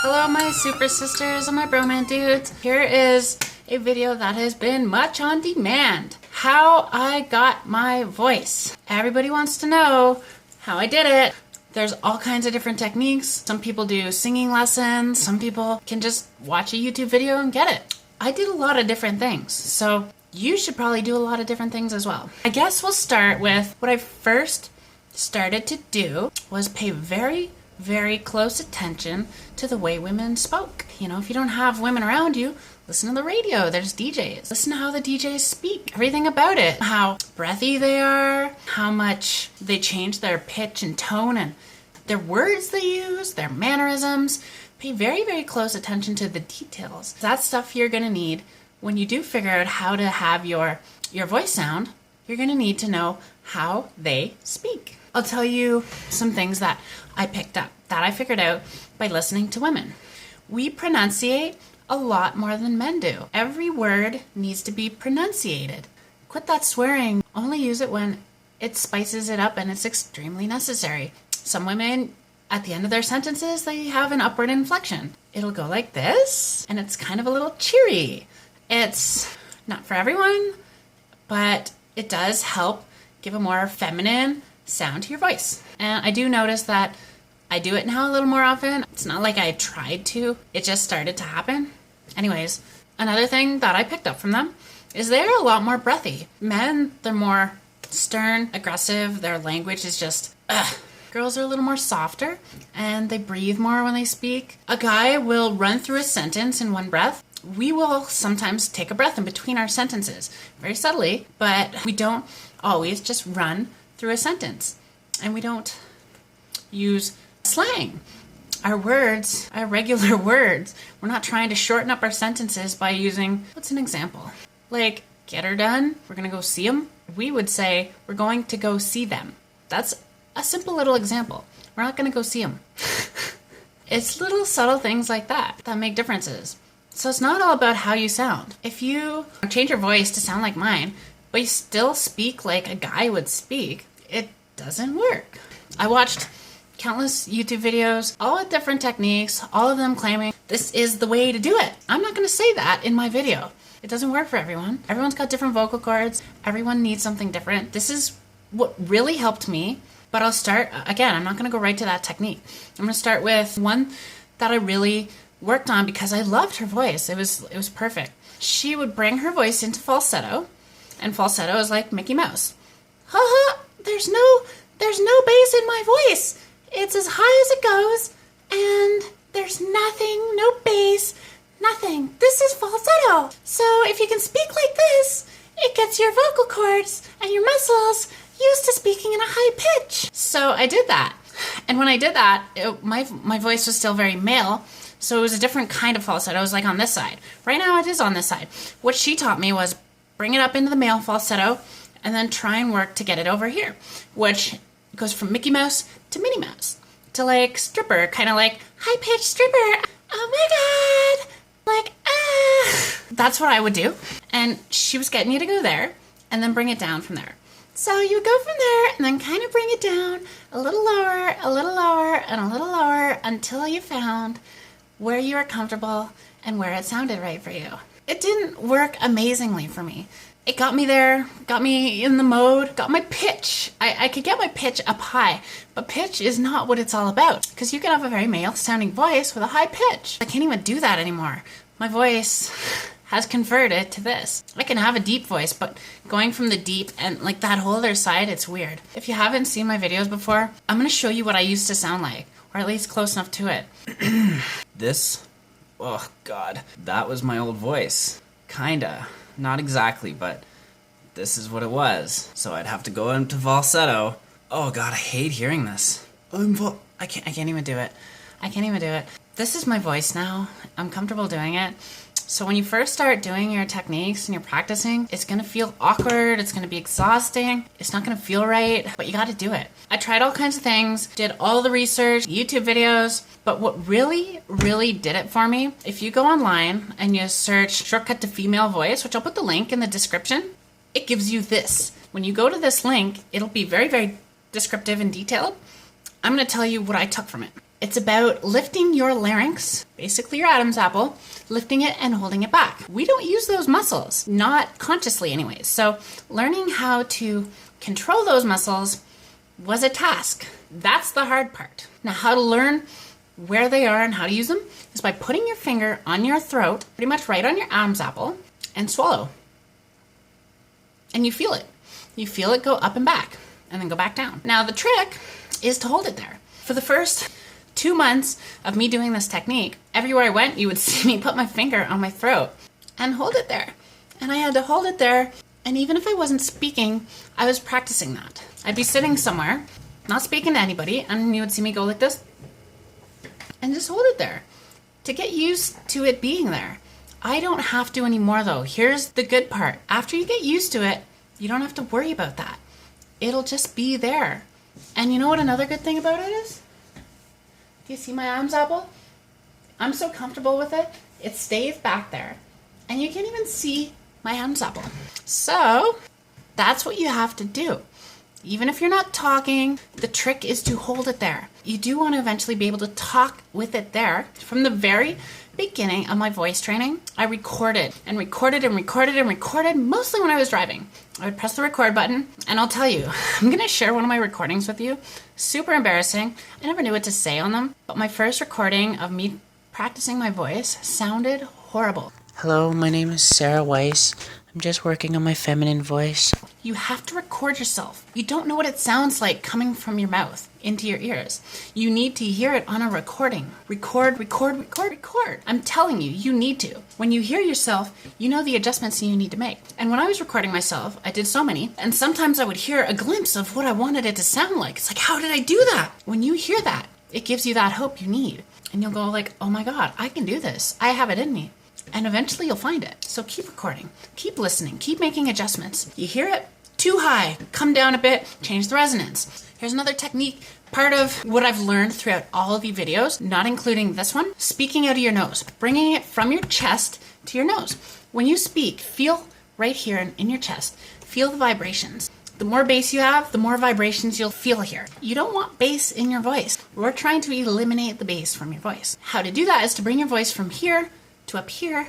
Hello my super sisters and my Bromandudes. Here is a video that has been much on demand. How I got my voice. Everybody wants to know how I did it. There's all kinds of different techniques. Some people do singing lessons. Some people can just watch a YouTube video and get it. I did a lot of different things. So you should probably do a lot of different things as well. I guess we'll start with what I first started to do was pay very close attention to the way women spoke. You know, if you don't have women around you, listen to the radio. There's DJs. Listen to how the DJs speak. Everything about it. How breathy they are. How much they change their pitch and tone and their words they use. Their mannerisms. Pay very close attention to the details. That's stuff you're going to need when you do figure out how to have your voice sound. You're going to need to know how they speak. I'll tell you some things that I picked up, that I figured out by listening to women. We pronunciate a lot more than men do. Every word needs to be pronunciated. Quit that swearing. Only use it when it spices it up and it's extremely necessary. Some women, at the end of their sentences, they have an upward inflection. It'll go like this, and it's kind of a little cheery. It's not for everyone, but it does help give a more feminine sound to your voice. And I do notice that I do it now a little more often. It's not like I tried to, it just started to happen. Anyways, another thing that I picked up from them is they're a lot more breathy. Men, they're more stern, aggressive, their language is just, Girls are a little more softer and they breathe more when they speak. A guy will run through a sentence in one breath. We will sometimes take a breath in between our sentences, very subtly, but we don't always just run through a sentence. And we don't use slang. Our words are regular words. We're not trying to shorten up our sentences by using, what's an example? Like, get her done, we're going to go see them. We would say, we're going to go see them. That's a simple little example. We're not going to go see them. It's little subtle things like that that make differences. So it's not all about how you sound. If you change your voice to sound like mine, but you still speak like a guy would speak, it doesn't work. I watched countless YouTube videos, all with different techniques, all of them claiming this is the way to do it. I'm not going to say that in my video. It doesn't work for everyone. Everyone's got different vocal cords. Everyone needs something different. This is what really helped me, but I'll start, again, I'm not going to go right to that technique. I'm going to start with one that I really worked on because I loved her voice. It was perfect. She would bring her voice into falsetto, and falsetto is like Mickey Mouse. Ha ha, there's no bass in my voice. It's as high as it goes, and there's nothing, no bass, nothing. This is falsetto. So if you can speak like this, it gets your vocal cords and your muscles used to speaking in a high pitch. So I did that. And when I did that, my voice was still very male, so it was a different kind of falsetto. It was like on this side. Right now it is on this side. What she taught me was bring it up into the male falsetto and then try and work to get it over here, which goes from Mickey Mouse to Minnie Mouse to like stripper, kind of like high-pitched stripper. Oh my God. Like, ah. That's what I would do. And she was getting you to go there and then bring it down from there. So you go from there and then kind of bring it down a little lower, and a little lower until you found where you were comfortable and where it sounded right for you. It didn't work amazingly for me. It got me there, got me in the mode, got my pitch. I could get my pitch up high, but pitch is not what it's all about. Because you can have a very male sounding voice with a high pitch. I can't even do that anymore. My voice has converted to this. I can have a deep voice, but going from the deep and like that whole other side, it's weird. If you haven't seen my videos before, I'm gonna show you what I used to sound like, or at least close enough to it. This? Oh God, that was my old voice. Kinda. Not exactly, but this is what it was. So I'd have to go into falsetto. Oh God, I hate hearing this. I can't even do it. I can't even do it. This is my voice now. I'm comfortable doing it. So when you first start doing your techniques and you're practicing, it's going to feel awkward, it's going to be exhausting, it's not going to feel right, but you got to do it. I tried all kinds of things, did all the research, YouTube videos, but what really did it for me, if you go online and you search shortcut to female voice, which I'll put the link in the description, it gives you this. When you go to this link, it'll be very descriptive and detailed. I'm going to tell you what I took from it. It's about lifting your larynx, basically your Adam's apple, lifting it and holding it back. We don't use those muscles, not consciously anyways. So learning how to control those muscles was a task. That's the hard part. Now, how to learn where they are and how to use them is by putting your finger on your throat, pretty much right on your Adam's apple, and swallow. And you feel it. You feel it go up and back, and then go back down. Now, the trick is to hold it there. For the first 2 months of me doing this technique, everywhere I went, you would see me put my finger on my throat and hold it there. And I had to hold it there, and even if I wasn't speaking, I was practicing that. I'd be sitting somewhere, not speaking to anybody, and you would see me go like this, and just hold it there to get used to it being there. I don't have to anymore though. Here's the good part. After you get used to it, you don't have to worry about that. It'll just be there. And you know what another good thing about it is? Do you see my Adam's apple? I'm so comfortable with it. It stays back there. And you can't even see my Adam's apple. So that's what you have to do. Even if you're not talking, the trick is to hold it there. You do want to eventually be able to talk with it there. From the very beginning of my voice training, I recorded and recorded and recorded and recorded, mostly when I was driving. I would press the record button, and I'll tell you, I'm going to share one of my recordings with you. Super embarrassing. I never knew what to say on them, but my first recording of me practicing my voice sounded horrible. Hello, my name is Sarah Weiss. I'm just working on my feminine voice. You have to record yourself. You don't know what it sounds like coming from your mouth into your ears. You need to hear it on a recording. Record, record, record, record. I'm telling you, you need to. When you hear yourself, you know the adjustments you need to make. And when I was recording myself, I did so many, and sometimes I would hear a glimpse of what I wanted it to sound like. It's like, how did I do that? When you hear that, it gives you that hope you need. And you'll go like, oh my God, I can do this. I have it in me. And eventually you'll find it. So keep recording, keep listening, keep making adjustments. You hear it too high, come down a bit, change the resonance. Here's another technique, part of what I've learned throughout all of the videos, not including this one, speaking out of your nose, bringing it from your chest to your nose. When you speak, feel right here in your chest, feel the vibrations. The more bass you have, the more vibrations you'll feel here. You don't want bass in your voice. We're trying to eliminate the bass from your voice. How to do that is to bring your voice from here to up here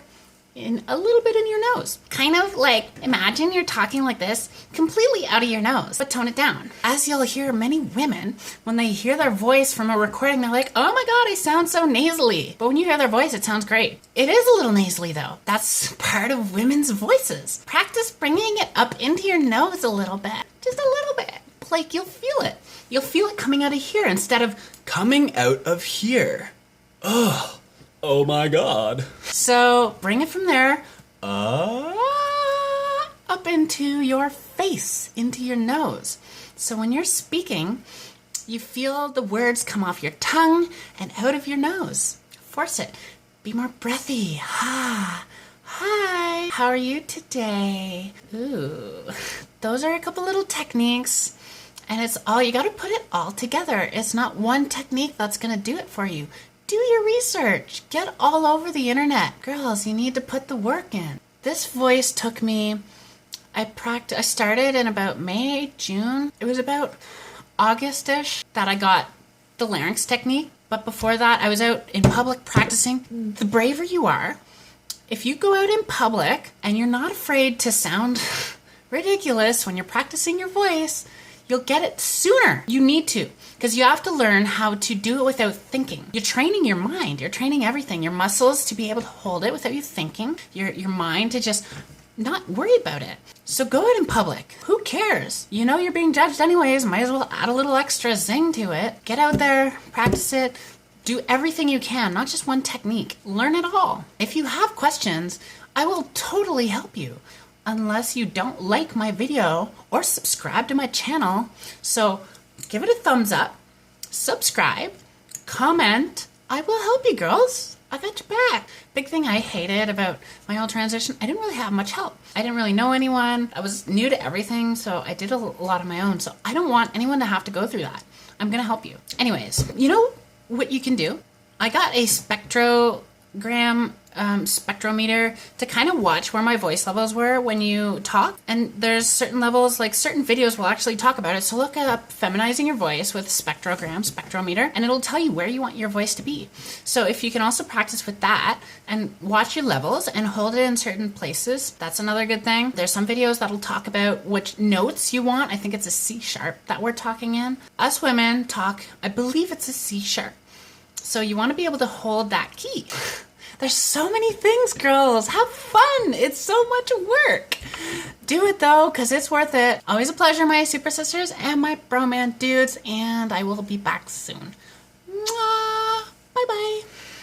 in a little bit in your nose. Kind of like, imagine you're talking like this, completely out of your nose, but tone it down. As you'll hear many women, when they hear their voice from a recording, they're like, oh my God, I sound so nasally. But when you hear their voice, it sounds great. It is a little nasally though. That's part of women's voices. Practice bringing it up into your nose a little bit, just a little bit. Like you'll feel it. You'll feel it coming out of here instead of Coming out of here. Ugh. Oh my God. So bring it from there up into your face, into your nose. So when you're speaking, you feel the words come off your tongue and out of your nose. Force it. Be more breathy. Hi. How are you today? Ooh. Those are a couple little techniques. And it's all, you got to put it all together. It's not one technique that's going to do it for you. Do your research. Get all over the internet. Girls, you need to put the work in. This voice took me, I started in about May, June. It was about August-ish that I got the larynx technique. But before that, I was out in public practicing. The braver you are, if you go out in public and you're not afraid to sound ridiculous when you're practicing your voice, you'll get it sooner. You need to, because you have to learn how to do it without thinking. You're training your mind. You're training everything. Your muscles to be able to hold it without you thinking. Your mind to just not worry about it. So go out in public. Who cares? You know you're being judged anyways. Might as well add a little extra zing to it. Get out there, practice it. Do everything you can, not just one technique. Learn it all. If you have questions, I will totally help you. Unless you don't like my video or subscribe to my channel. So give it a thumbs up, subscribe, comment. I will help you, girls. I got your back. Big thing I hated about my whole transition, I didn't really have much help. I didn't really know anyone. I was new to everything, so I did a lot of my own. So I don't want anyone to have to go through that. I'm going to help you. Anyways, you know what you can do? I got a spectrogram spectrometer to kind of watch where my voice levels were when you talk. And there's certain levels, like certain videos will actually talk about it. So look up feminizing your voice with spectrometer, and it'll tell you where you want your voice to be. So if you can also practice with that and watch your levels and hold it in certain places, that's another good thing. There's some videos that'll talk about which notes you want. I think it's a C sharp that we're talking in. Us women talk, I believe it's a C sharp. So you want to be able to hold that key. There's so many things, girls. Have fun. It's so much work. Do it though, because it's worth it. Always a pleasure, my super sisters and my broman dudes, and I will be back soon. Mwah! Bye-bye.